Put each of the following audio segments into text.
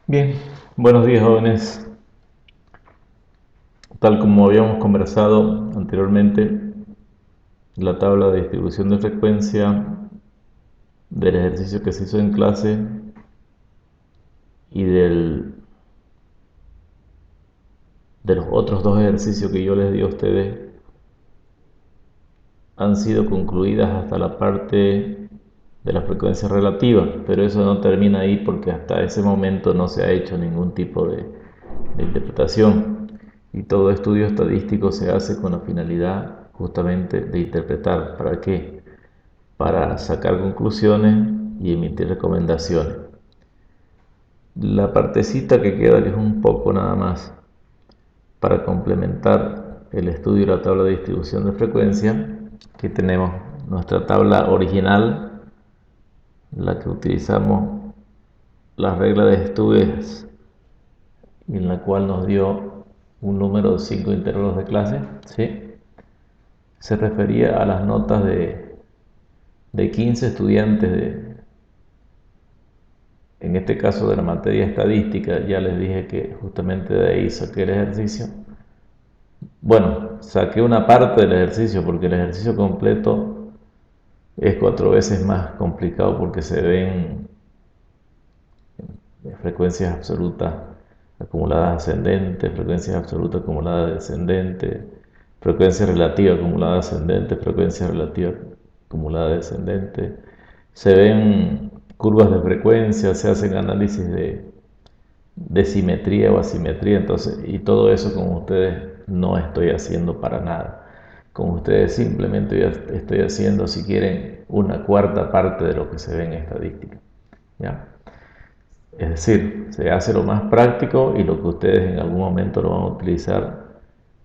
Bien, buenos días jóvenes. Tal como habíamos conversado anteriormente, la tabla de distribución de frecuencia del ejercicio que se hizo en clase y de los otros dos ejercicios que yo les di a ustedes han sido concluidas hasta la parte de la frecuencia relativa, pero eso no termina ahí porque hasta ese momento no se ha hecho ningún tipo de interpretación, y todo estudio estadístico se hace con la finalidad justamente de interpretar. ¿Para qué? Para sacar conclusiones y emitir recomendaciones. La partecita que queda, que es un poco nada más para complementar el estudio de la tabla de distribución de frecuencia, que tenemos nuestra tabla original, la que utilizamos las reglas de estudios, y en la cual nos dio un número de 5 intervalos de clase, ¿sí? Se refería a las notas de 15 estudiantes, en este caso de la materia estadística. Ya les dije que justamente de ahí saqué el ejercicio. Bueno, saqué una parte del ejercicio porque el ejercicio completo es 4 veces más complicado, porque se ven frecuencias absolutas acumuladas ascendentes, frecuencias absolutas acumuladas descendentes, frecuencia relativa acumulada ascendente, frecuencia relativa acumulada descendente. Se ven curvas de frecuencia, se hacen análisis de simetría o asimetría, entonces, y todo eso con ustedes no estoy haciendo para nada. Con ustedes simplemente estoy haciendo, si quieren, una cuarta parte de lo que se ve en estadística, ¿ya? Es decir, se hace lo más práctico y lo que ustedes en algún momento lo van a utilizar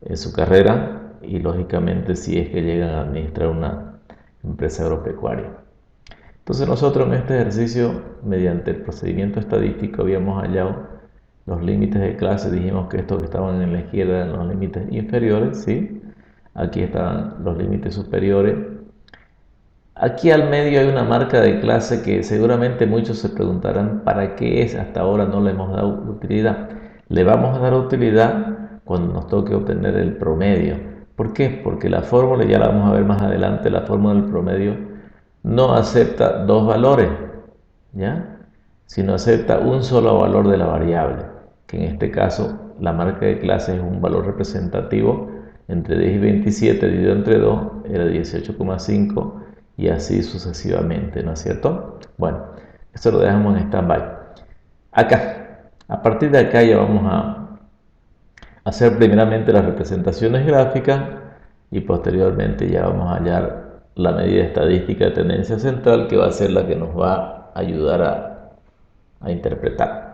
en su carrera, y lógicamente si es que llegan a administrar una empresa agropecuaria. Entonces nosotros en este ejercicio, mediante el procedimiento estadístico, habíamos hallado los límites de clase. Dijimos que estos que estaban en la izquierda eran los límites inferiores, ¿sí? Aquí están los límites superiores. Aquí al medio hay una marca de clase que seguramente muchos se preguntarán para qué es. Hasta ahora no le hemos dado utilidad. Le vamos a dar utilidad cuando nos toque obtener el promedio. ¿Por qué? Porque la fórmula, ya la vamos a ver más adelante, la fórmula del promedio no acepta dos valores, ¿ya? Sino acepta un solo valor de la variable, que en este caso la marca de clase es un valor representativo entre 10 y 27 dividido entre 2 era 18,5, y así sucesivamente, ¿no es cierto? Bueno, eso lo dejamos en stand-by. Acá, a partir de acá ya vamos a hacer primeramente las representaciones gráficas, y posteriormente ya vamos a hallar la medida estadística de tendencia central, que va a ser la que nos va a ayudar a interpretar.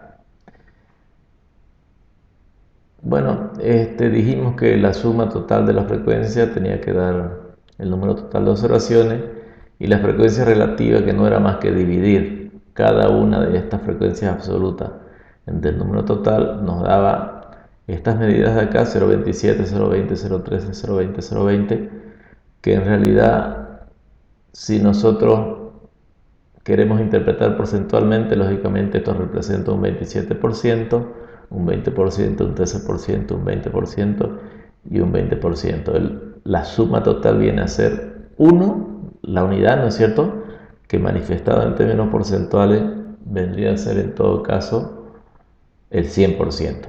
Bueno, dijimos que la suma total de la frecuencia tenía que dar el número total de observaciones, y la frecuencia relativa, que no era más que dividir cada una de estas frecuencias absolutas entre el número total, nos daba estas medidas de acá: 0,27, 0,20, 0,13, 0,20, 0,20, que en realidad, si nosotros queremos interpretar porcentualmente, lógicamente esto representa un 27%, un 20%, un 13%, un 20% y un 20%. La suma total viene a ser 1, la unidad, ¿no es cierto?, que manifestada en términos porcentuales vendría a ser en todo caso el 100%.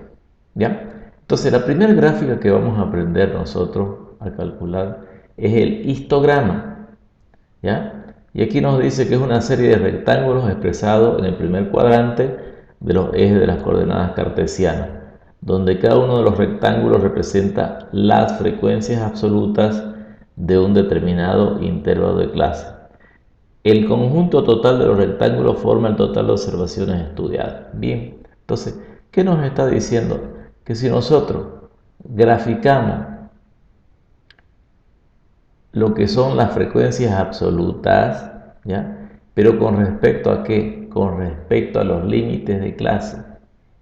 ¿Ya? Entonces la primera gráfica que vamos a aprender nosotros a calcular es el histograma, ¿ya? Y aquí nos dice que es una serie de rectángulos expresados en el primer cuadrante de los ejes de las coordenadas cartesianas, donde cada uno de los rectángulos representa las frecuencias absolutas de un determinado intervalo de clase. El conjunto total de los rectángulos forma el total de observaciones estudiadas. Bien, entonces, ¿qué nos está diciendo? Que si nosotros graficamos lo que son las frecuencias absolutas, ¿ya? Pero con respecto a qué? Con respecto a los límites de clase.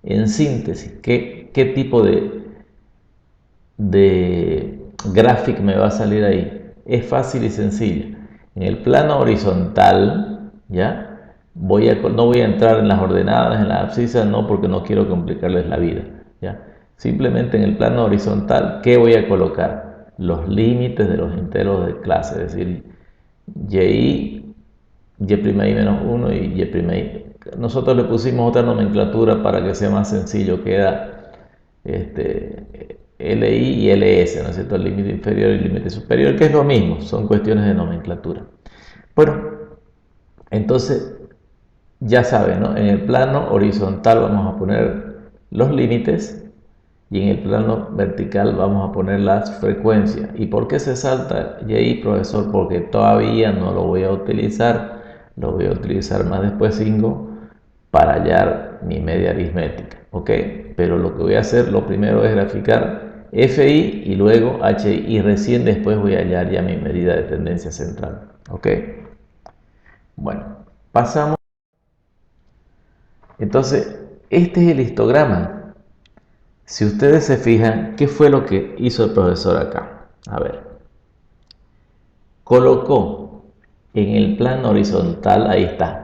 En síntesis, ¿qué tipo de gráfico me va a salir ahí? Es fácil y sencillo. En el plano horizontal, ¿ya?, no voy a entrar en las ordenadas, en las abscisas, no, porque no quiero complicarles la vida, ¿ya? Simplemente en el plano horizontal, ¿qué voy a colocar? Los límites de los enteros de clase, es decir, y, y' menos 1 y y'. Nosotros le pusimos otra nomenclatura para que sea más sencillo, queda LI y LS, ¿no es cierto? El límite inferior y el límite superior, que es lo mismo, son cuestiones de nomenclatura. Bueno, entonces ya saben, ¿no? En el plano horizontal vamos a poner los límites y en el plano vertical vamos a poner las frecuencias. ¿Y por qué se salta y profesor? Porque todavía no lo voy a utilizar, lo voy a utilizar más después para hallar mi media aritmética, ¿ok? Pero lo que voy a hacer, lo primero es graficar FI y luego HI y recién después voy a hallar ya mi medida de tendencia central, ¿ok? Bueno, pasamos. Entonces, este es el histograma. Si ustedes se fijan, ¿qué fue lo que hizo el profesor acá? A ver, colocó en el plano horizontal, ahí está,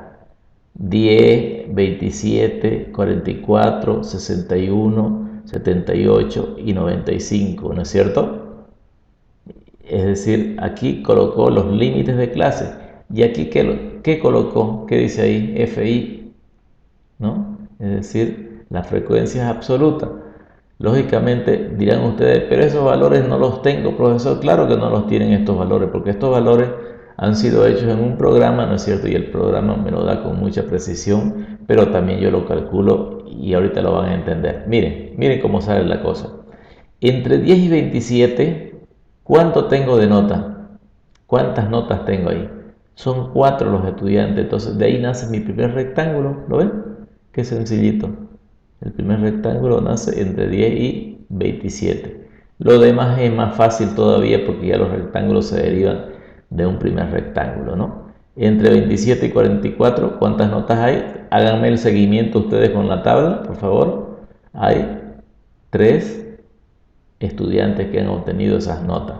10, 27, 44, 61, 78 y 95, ¿no es cierto? Es decir, aquí colocó los límites de clase. ¿Y aquí qué colocó? ¿Qué dice ahí? FI, ¿no? Es decir, la frecuencia es absoluta. Lógicamente dirán ustedes, pero esos valores no los tengo, profesor. Claro que no los tienen estos valores, porque estos valores han sido hechos en un programa, ¿no es cierto? Y el programa me lo da con mucha precisión, pero también yo lo calculo y ahorita lo van a entender. Miren cómo sale la cosa. Entre 10 y 27, ¿cuánto tengo de nota? ¿Cuántas notas tengo ahí? Son 4 los estudiantes, entonces de ahí nace mi primer rectángulo, ¿lo ven? Qué sencillito. El primer rectángulo nace entre 10 y 27. Lo demás es más fácil todavía porque ya los rectángulos se derivan de un primer rectángulo, ¿no? Entre 27 y 44, ¿cuántas notas hay? Háganme el seguimiento ustedes con la tabla, por favor. Hay 3 estudiantes que han obtenido esas notas,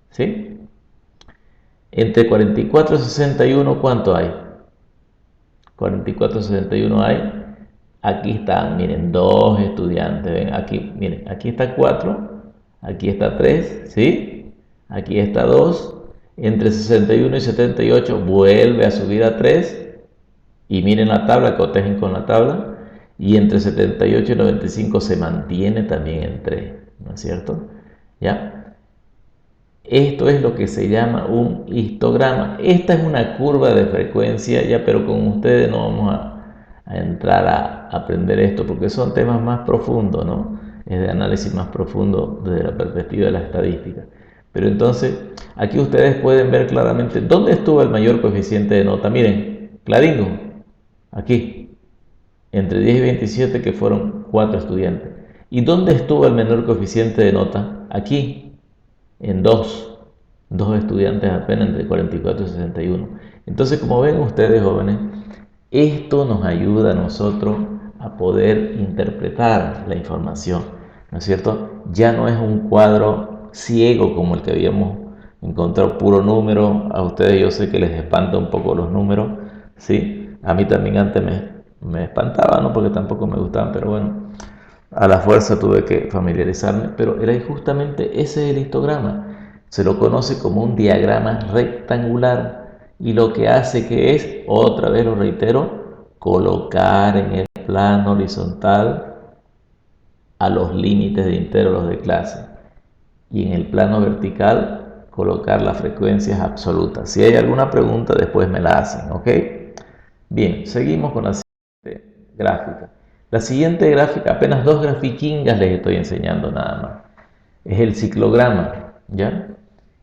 ¿sí? Entre 44 y 61, ¿cuánto hay? 44 y 61 hay. Aquí están, miren, 2 estudiantes. ¿Ven? Aquí, miren, aquí está 4, aquí está 3, ¿sí? Aquí está 2. Entre 61 y 78 vuelve a subir a 3. Y miren la tabla, cotejen con la tabla. Y entre 78 y 95 se mantiene también en 3, ¿no es cierto? ¿Ya? Esto es lo que se llama un histograma. Esta es una curva de frecuencia, ya, pero con ustedes no vamos a entrar a aprender esto porque son temas más profundos, ¿no? Es de análisis más profundo desde la perspectiva de la estadística. Pero entonces, aquí ustedes pueden ver claramente dónde estuvo el mayor coeficiente de nota. Miren, claringo, aquí, entre 10 y 27, que fueron 4 estudiantes. ¿Y dónde estuvo el menor coeficiente de nota? Aquí, en 2 estudiantes apenas entre 44 y 61. Entonces, como ven ustedes, jóvenes, esto nos ayuda a nosotros a poder interpretar la información, ¿no es cierto? Ya no es un cuadro ciego como el que habíamos encontrado, puro número. A ustedes yo sé que les espanta un poco los números, ¿sí? A mí también antes me espantaba, ¿no? Porque tampoco me gustaban, pero bueno, a la fuerza tuve que familiarizarme, pero era justamente ese es el histograma. Se lo conoce como un diagrama rectangular y lo que hace que es, otra vez lo reitero, colocar en el plano horizontal a los límites de intervalos de clase y en el plano vertical colocar las frecuencias absolutas. Si hay alguna pregunta después me la hacen, ¿ok? Bien, seguimos con la siguiente gráfica. La siguiente gráfica, apenas 2 grafiquingas les estoy enseñando nada más. Es el ciclograma, ¿ya?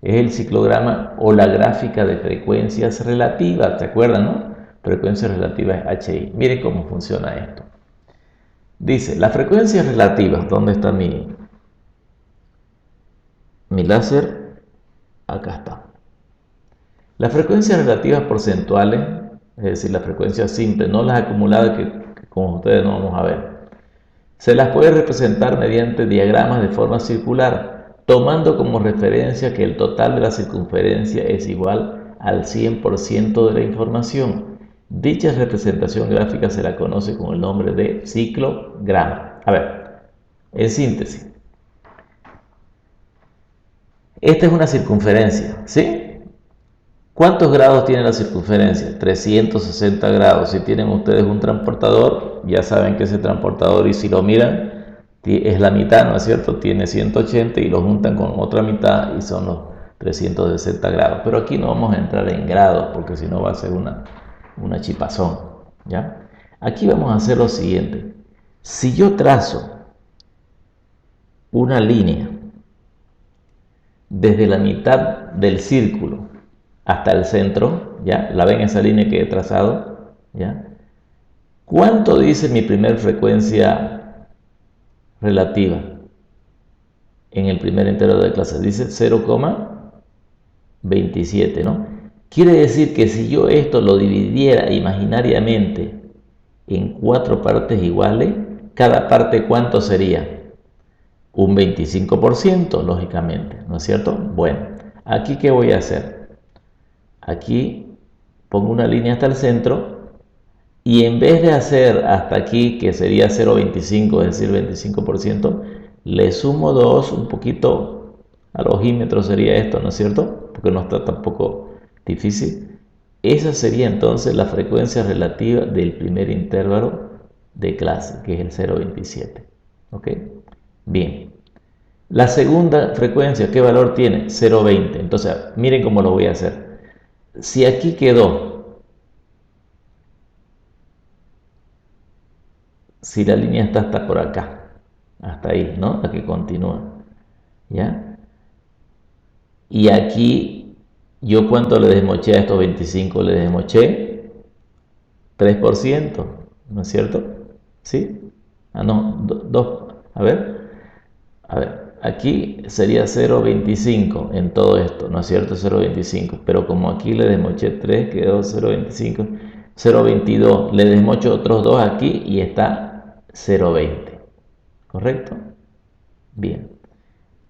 Es el ciclograma o la gráfica de frecuencias relativas, ¿se acuerdan, no? Frecuencias relativas HI. Miren cómo funciona esto. Dice, las frecuencias relativas, ¿dónde está mi láser? Acá está. Las frecuencias relativas porcentuales, es decir, las frecuencias simples, no las acumuladas que con ustedes no vamos a ver, se las puede representar mediante diagramas de forma circular, tomando como referencia que el total de la circunferencia es igual al 100% de la información. Dicha representación gráfica se la conoce con el nombre de ciclograma. A ver, en síntesis, esta es una circunferencia, ¿sí? ¿Cuántos grados tiene la circunferencia? 360 grados. Si tienen ustedes un transportador, ya saben que ese transportador, y si lo miran, es la mitad, ¿no es cierto? Tiene 180 y lo juntan con otra mitad y son los 360 grados. Pero aquí no vamos a entrar en grados porque si no va a ser una chipazón, ¿ya? Aquí vamos a hacer lo siguiente. Si yo trazo una línea desde la mitad del círculo hasta el centro, ¿ya? ¿La ven esa línea que he trazado? ¿Ya? ¿Cuánto dice mi primer frecuencia relativa en el primer intervalo de clase? Dice 0,27, ¿no? Quiere decir que si yo esto lo dividiera imaginariamente en 4 partes iguales, cada parte ¿cuánto sería? Un 25%, lógicamente, ¿no es cierto? Bueno, aquí ¿qué voy a hacer? Aquí pongo una línea hasta el centro y en vez de hacer hasta aquí, que sería 0,25, es decir, 25%, le sumo 2, un poquito al ojímetro sería esto, ¿no es cierto? Porque no está tampoco difícil. Esa sería entonces la frecuencia relativa del primer intervalo de clase, que es el 0,27. ¿Ok? Bien. La segunda frecuencia, ¿qué valor tiene? 0,20. Entonces, miren cómo lo voy a hacer. Si aquí quedó, si la línea está hasta por acá, hasta ahí, ¿no? La que continúa, ¿ya? Y aquí, ¿yo cuánto le desmoché a estos 25? Le desmoché 3%, ¿no es cierto? ¿Sí? Ah, no, 2, a ver, aquí sería 0,25 en todo esto, ¿no es cierto? 0,25, pero como aquí le desmoché 3, quedó 0,25, 0,22, le desmocho otros 2 aquí y está 0,20, ¿correcto? Bien,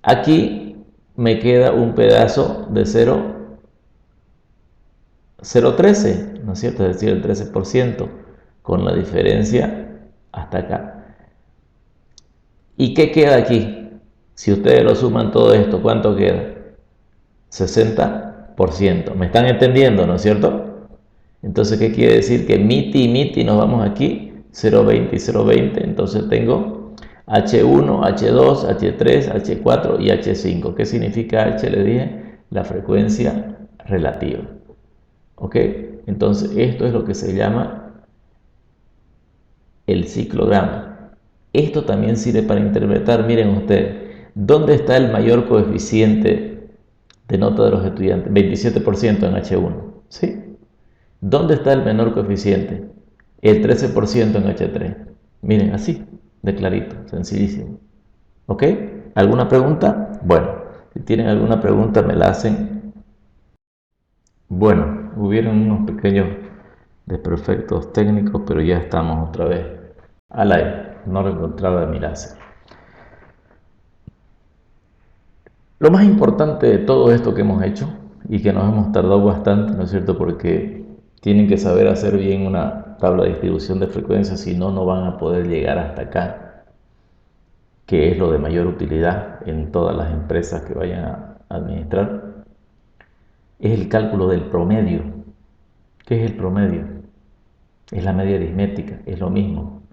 aquí me queda un pedazo de 0,13, ¿no es cierto? Es decir, el 13%, con la diferencia hasta acá. ¿Y qué queda aquí? Si ustedes lo suman todo esto, ¿cuánto queda? 60%. ¿Me están entendiendo, no es cierto? Entonces, ¿qué quiere decir? Que miti y miti nos vamos aquí, 0,20 y 0,20. Entonces tengo H1, H2, H3, H4 y H5. ¿Qué significa H? Le dije, la frecuencia relativa. ¿Ok? Entonces, esto es lo que se llama el ciclograma. Esto también sirve para interpretar, miren ustedes, ¿dónde está el mayor coeficiente de nota de los estudiantes? 27% en H1, ¿sí? ¿Dónde está el menor coeficiente? El 13% en H3. Miren, así, de clarito, sencillísimo. ¿Ok? ¿Alguna pregunta? Bueno, si tienen alguna pregunta me la hacen. Bueno, hubieron unos pequeños desperfectos técnicos, pero ya estamos otra vez al aire. No lo encontraba de mi láser. Lo más importante de todo esto que hemos hecho y que nos hemos tardado bastante, ¿no es cierto? Porque tienen que saber hacer bien una tabla de distribución de frecuencias, si no, no van a poder llegar hasta acá, que es lo de mayor utilidad en todas las empresas que vayan a administrar. Es el cálculo del promedio. ¿Qué es el promedio? Es la media aritmética, es lo mismo,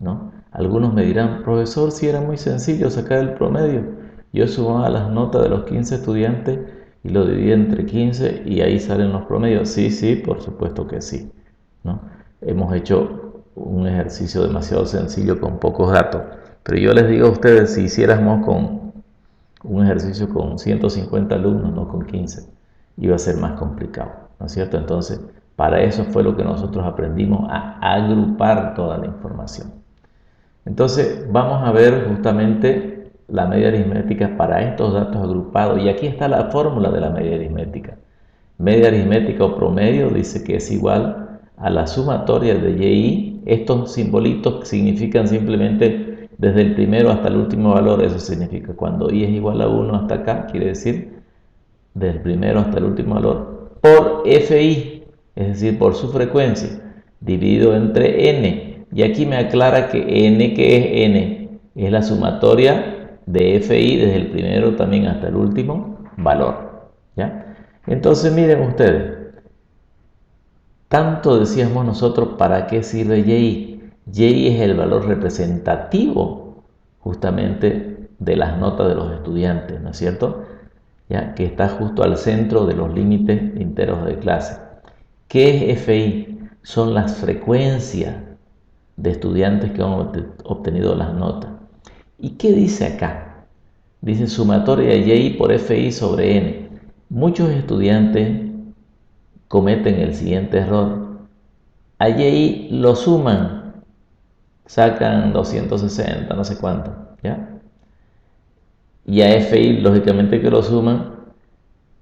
¿no? Algunos me dirán, profesor, si era muy sencillo sacar el promedio. Yo sumaba las notas de los 15 estudiantes y lo dividía entre 15 y ahí salen los promedios. Sí, sí, por supuesto que sí, ¿no? Hemos hecho un ejercicio demasiado sencillo con pocos datos, pero yo les digo a ustedes, si hiciéramos con un ejercicio con 150 alumnos, no con 15, iba a ser más complicado, ¿no es cierto? Entonces, para eso fue lo que nosotros aprendimos, a agrupar toda la información. Entonces, vamos a ver justamente la media aritmética para estos datos agrupados. Y aquí está la fórmula de la media aritmética. Media aritmética o promedio dice que es igual a la sumatoria de y. Estos simbolitos significan simplemente desde el primero hasta el último valor. Eso significa cuando y es igual a 1 hasta acá, quiere decir desde el primero hasta el último valor, por fi. es decir, por su frecuencia, dividido entre n. Y aquí me aclara que n, ¿qué es n? Es la sumatoria de fi desde el primero también hasta el último valor. ¿Ya? Entonces miren ustedes, tanto decíamos nosotros para qué sirve y. Y es el valor representativo justamente de las notas de los estudiantes, ¿no es cierto? ¿Ya? Que está justo al centro de los límites enteros de clase. ¿Qué es FI? Son las frecuencias de estudiantes que han obtenido las notas. ¿Y qué dice acá? Dice sumatoria de Y por FI sobre N. Muchos estudiantes cometen el siguiente error. A Y lo suman, sacan 260, no sé cuánto, ¿ya? Y a FI, lógicamente que lo suman,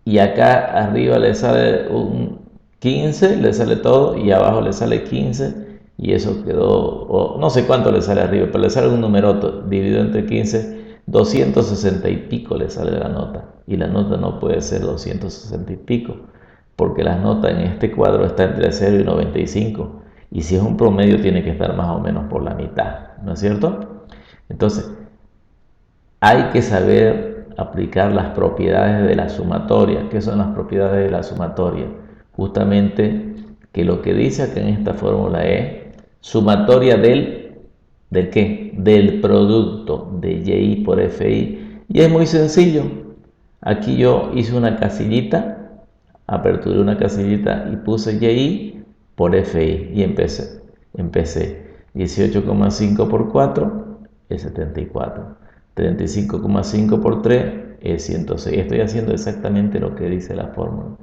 y acá arriba le sale un 15, le sale todo, y abajo le sale 15, y eso quedó, o no sé cuánto le sale arriba, pero le sale un numeroto, dividido entre 15, 260 y pico le sale la nota, y la nota no puede ser 260 y pico, porque la nota en este cuadro está entre 0 y 95, y si es un promedio tiene que estar más o menos por la mitad, ¿no es cierto? Entonces, hay que saber aplicar las propiedades de la sumatoria. ¿Qué son las propiedades de la sumatoria? Justamente que lo que dice acá en esta fórmula es sumatoria ¿del qué? Del producto de Y por FI. Y es muy sencillo. Aquí yo hice una casillita, aperturé una casillita y puse Y por FI y empecé 18,5 por 4 es 74. 35,5 por 3 es 106. Estoy haciendo exactamente lo que dice la fórmula.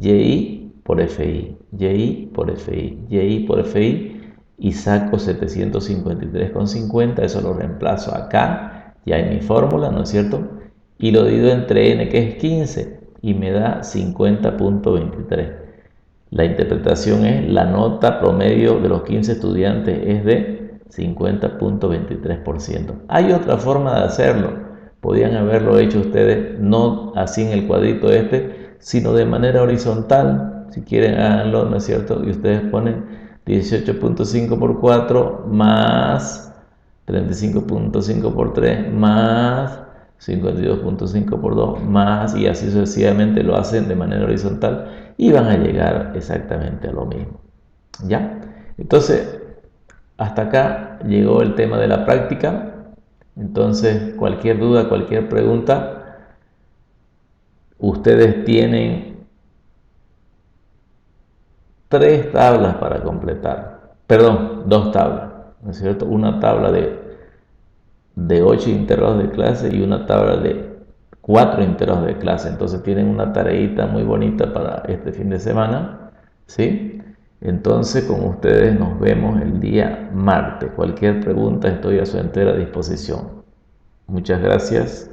Y por FI, Y por FI, Y por FI y saco 753,50. Eso lo reemplazo acá, ya en mi fórmula, ¿no es cierto? Y lo divido entre n, que es 15, y me da 50,23. La interpretación es la nota promedio de los 15 estudiantes es de 50,23%. Hay otra forma de hacerlo. Podían haberlo hecho ustedes no así en el cuadrito este, sino de manera horizontal. Si quieren, háganlo, ¿no es cierto? Y ustedes ponen 18,5 por 4 más 35,5 por 3 más 52,5 por 2 más, y así sucesivamente lo hacen de manera horizontal y van a llegar exactamente a lo mismo. ¿Ya? Entonces, hasta acá llegó el tema de la práctica. Entonces, cualquier duda, cualquier pregunta, ustedes tienen 3 tablas para completar. Perdón, 2 tablas, ¿no es cierto? Una tabla de 8 intervalos de clase y una tabla de 4 intervalos de clase. Entonces tienen una tareita muy bonita para este fin de semana, ¿sí? Entonces con ustedes nos vemos el día martes. Cualquier pregunta estoy a su entera disposición. Muchas gracias.